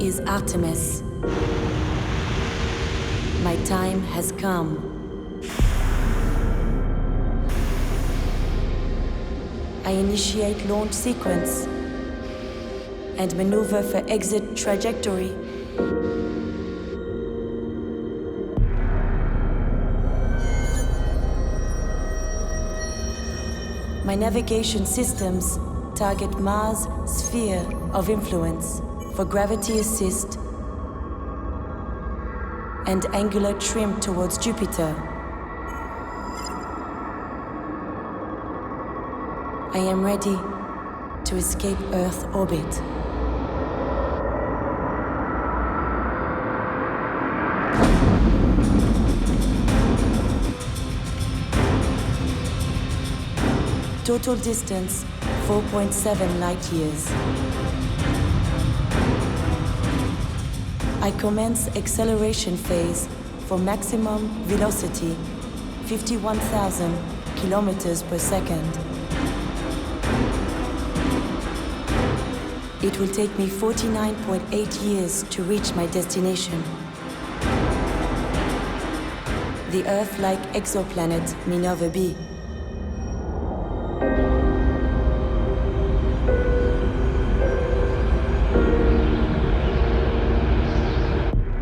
is Artemis. My time has come. I initiate launch sequence and maneuver for exit trajectory. My navigation systems target Mars' sphere of influence for gravity assist and angular trim towards Jupiter. I am ready to escape Earth orbit. Total distance, 4.7 light years. I commence acceleration phase for maximum velocity, 51,000 kilometers per second. It will take me 49.8 years to reach my destination. The Earth-like exoplanet Minerva B.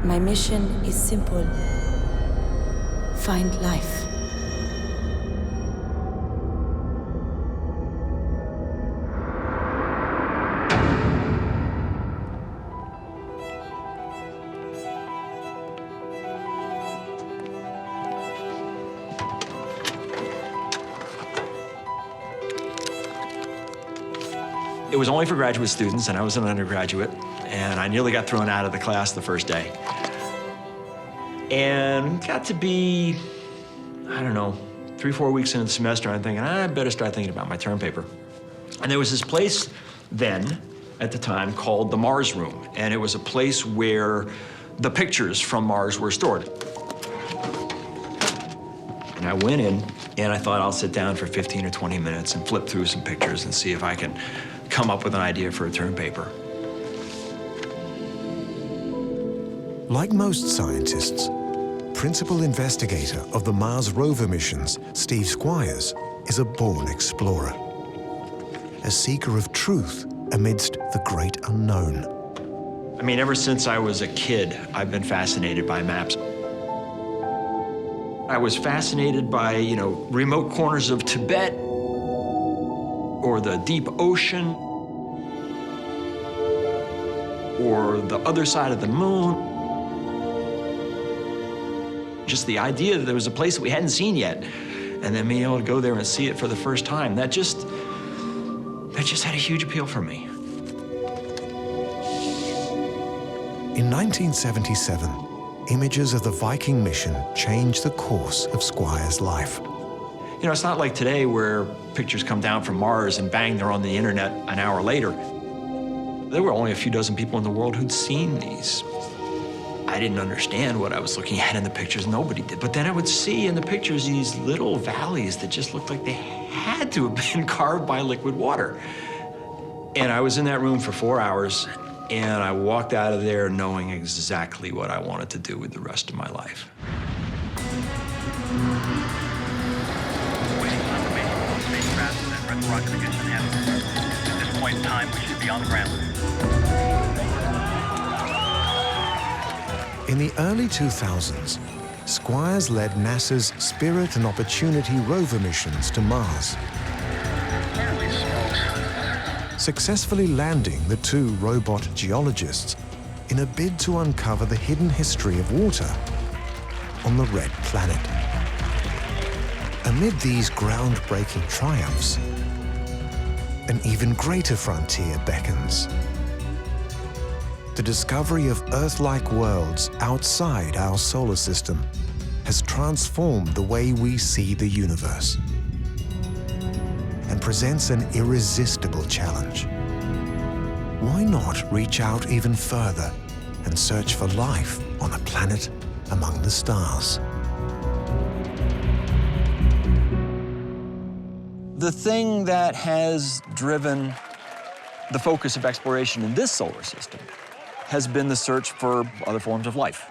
My mission is simple. Find life. It was only for graduate students, and I was an undergraduate, and I nearly got thrown out of the class the first day. And got to be, I don't know, 3-4 weeks into the semester, I'm thinking, I better start thinking about my term paper. And there was this place then, at the time, called the Mars Room, and it was a place where the pictures from Mars were stored. And I went in, and I thought I'll sit down for 15 or 20 minutes and flip through some pictures and see if I can come up with an idea for a term paper. Like most scientists, principal investigator of the Mars Rover missions, Steve Squires, is a born explorer, a seeker of truth amidst the great unknown. I mean, ever since I was a kid, I've been fascinated by maps. I was fascinated by, remote corners of Tibet, or the deep ocean, or the other side of the moon. Just the idea that there was a place that we hadn't seen yet, and then being able to go there and see it for the first time, that just had a huge appeal for me. In 1977, images of the Viking mission changed the course of Squires' life. It's not like today where pictures come down from Mars and bang, they're on the internet an hour later. There were only a few dozen people in the world who'd seen these. I didn't understand what I was looking at in the pictures, nobody did. But then I would see in the pictures these little valleys that just looked like they had to have been carved by liquid water. And I was in that room for 4 hours, and I walked out of there knowing exactly what I wanted to do with the rest of my life. Waiting confirmation from the spacecraft and rocket ignition handle. At this point in time, we should be on the ground. In the early 2000s, Squires led NASA's Spirit and Opportunity rover missions to Mars, successfully landing the 2 robot geologists in a bid to uncover the hidden history of water on the Red Planet. Amid these groundbreaking triumphs, an even greater frontier beckons. The discovery of Earth-like worlds outside our solar system has transformed the way we see the universe and presents an irresistible challenge. Why not reach out even further and search for life on a planet among the stars? The thing that has driven the focus of exploration in this solar system has been the search for other forms of life.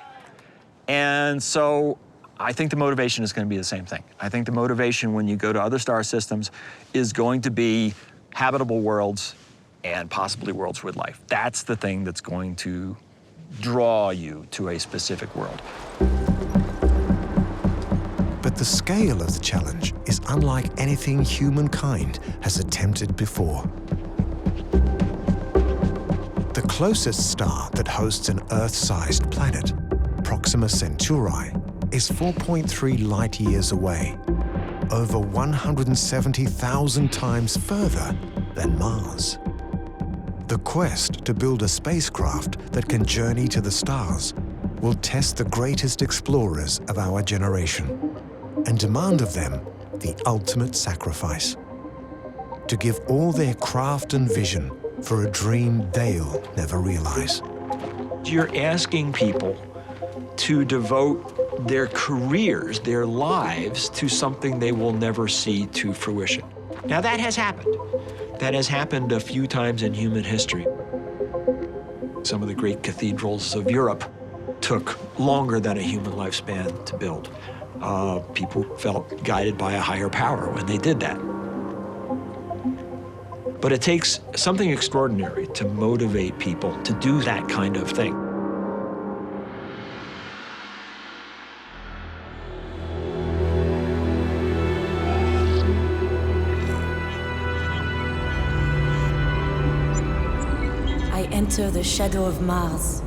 And so I think the motivation is going to be the same thing. I think the motivation when you go to other star systems is going to be habitable worlds and possibly worlds with life. That's the thing that's going to draw you to a specific world. But the scale of the challenge is unlike anything humankind has attempted before. The closest star that hosts an Earth-sized planet, Proxima Centauri, is 4.3 light-years away, over 170,000 times further than Mars. The quest to build a spacecraft that can journey to the stars will test the greatest explorers of our generation and demand of them the ultimate sacrifice: to give all their craft and vision for a dream they'll never realize. You're asking people to devote their careers, their lives, to something they will never see to fruition. Now, that has happened. That has happened a few times in human history. Some of the great cathedrals of Europe took longer than a human lifespan to build. People felt guided by a higher power when they did that. But it takes something extraordinary to motivate people to do that kind of thing. I enter the shadow of Mars.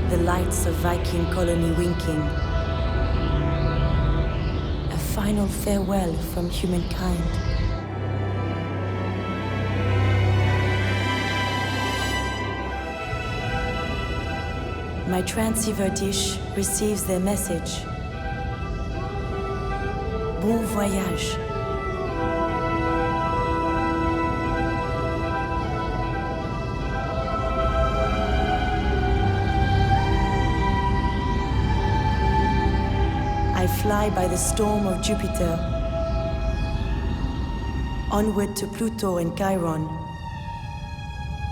The lights of Viking colony winking. A final farewell from humankind. My transceiver dish receives their message. Bon voyage. I fly by the storm of Jupiter, onward to Pluto and Chiron,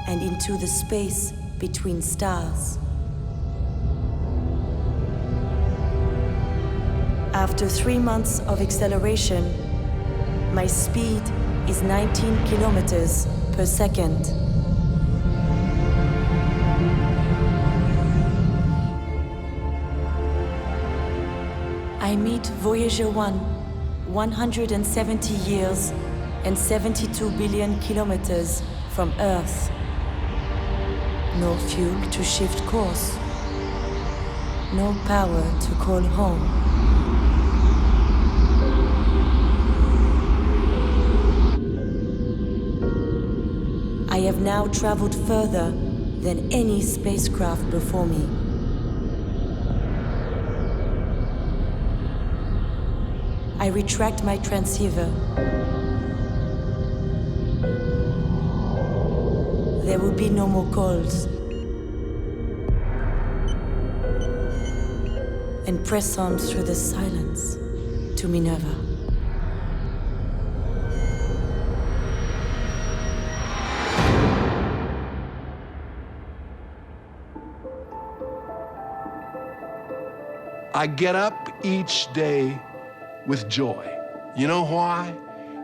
and into the space between stars. After 3 months of acceleration, my speed is 19 kilometers per second. I meet Voyager 1, 170 years and 72 billion kilometers from Earth. No fuel to shift course. No power to call home. I have now traveled further than any spacecraft before me. I retract my transceiver. There will be no more calls. And press on through the silence to Minerva. I get up each day with joy. You know why?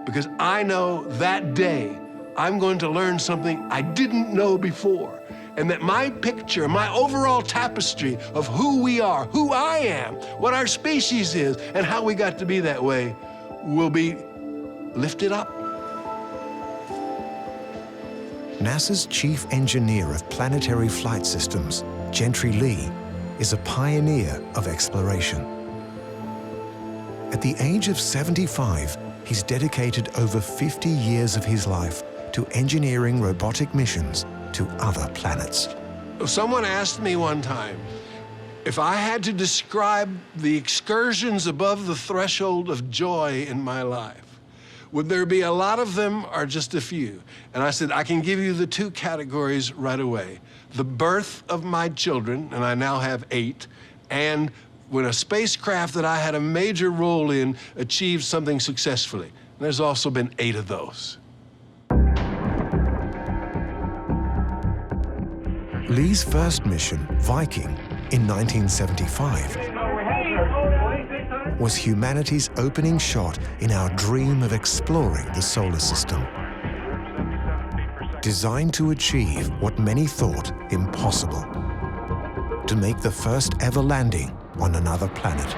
Because I know that day I'm going to learn something I didn't know before, and that my picture, my overall tapestry of who we are, who I am, what our species is, and how we got to be that way will be lifted up. NASA's chief engineer of planetary flight systems, Gentry Lee, is a pioneer of exploration. At the age of 75, he's dedicated over 50 years of his life to engineering robotic missions to other planets. Someone asked me one time if I had to describe the excursions above the threshold of joy in my life, would there be a lot of them or just a few? And I said, I can give you the 2 categories right away. The birth of my children, and I now have 8, and when a spacecraft that I had a major role in achieved something successfully. And there's also been 8 of those. Lee's first mission, Viking, in 1975, was humanity's opening shot in our dream of exploring the solar system. Designed to achieve what many thought impossible, to make the first ever landing on another planet,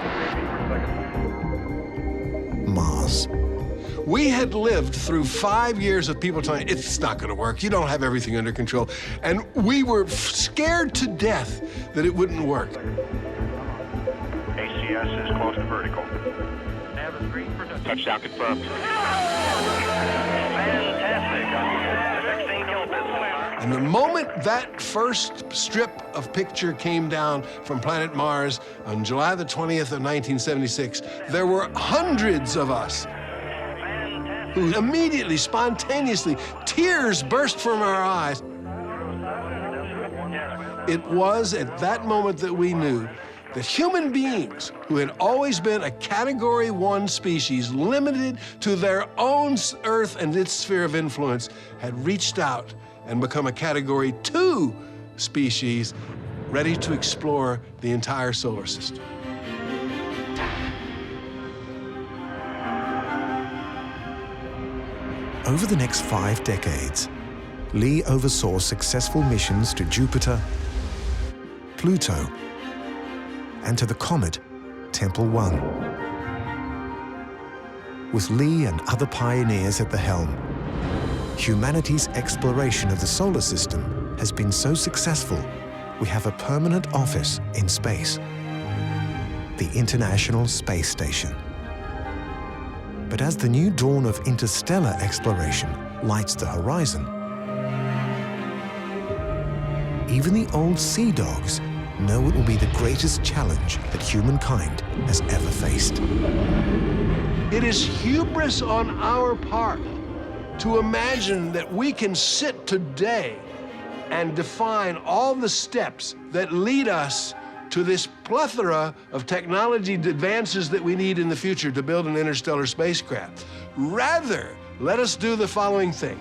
Mars. We had lived through 5 years of people telling, it's not going to work, you don't have everything under control. And we were scared to death that it wouldn't work. ACS is close to vertical. Touchdown confirmed. Fantastic. 16 kilobits. And the moment that first strip of picture came down from planet Mars on July the 20th of 1976, there were hundreds of us who immediately, spontaneously, tears burst from our eyes. It was at that moment that we knew that human beings, who had always been a Category 1 species, limited to their own Earth and its sphere of influence, had reached out and become a Category 2 species, ready to explore the entire solar system. Over the next 5 decades, Lee oversaw successful missions to Jupiter, Pluto, and to the comet Tempel 1. With Lee and other pioneers at the helm, humanity's exploration of the solar system has been so successful, we have a permanent office in space, the International Space Station. But as the new dawn of interstellar exploration lights the horizon, even the old sea dogs know it will be the greatest challenge that humankind has ever faced. It is hubris on our part to imagine that we can sit today and define all the steps that lead us to this plethora of technology advances that we need in the future to build an interstellar spacecraft. Rather, let us do the following thing.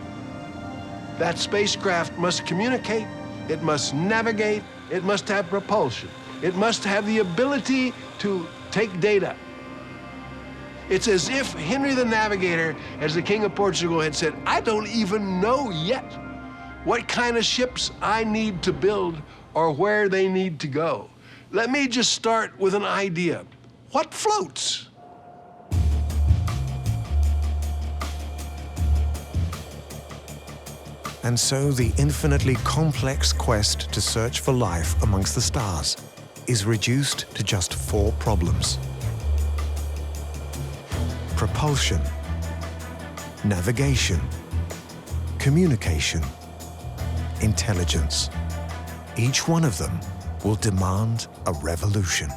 That spacecraft must communicate, it must navigate, it must have propulsion, it must have the ability to take data. It's as if Henry the Navigator, as the King of Portugal, had said, I don't even know yet what kind of ships I need to build or where they need to go. Let me just start with an idea. What floats? And so the infinitely complex quest to search for life amongst the stars is reduced to just 4 problems: propulsion, navigation, communication, intelligence. Each one of them will demand a revolution.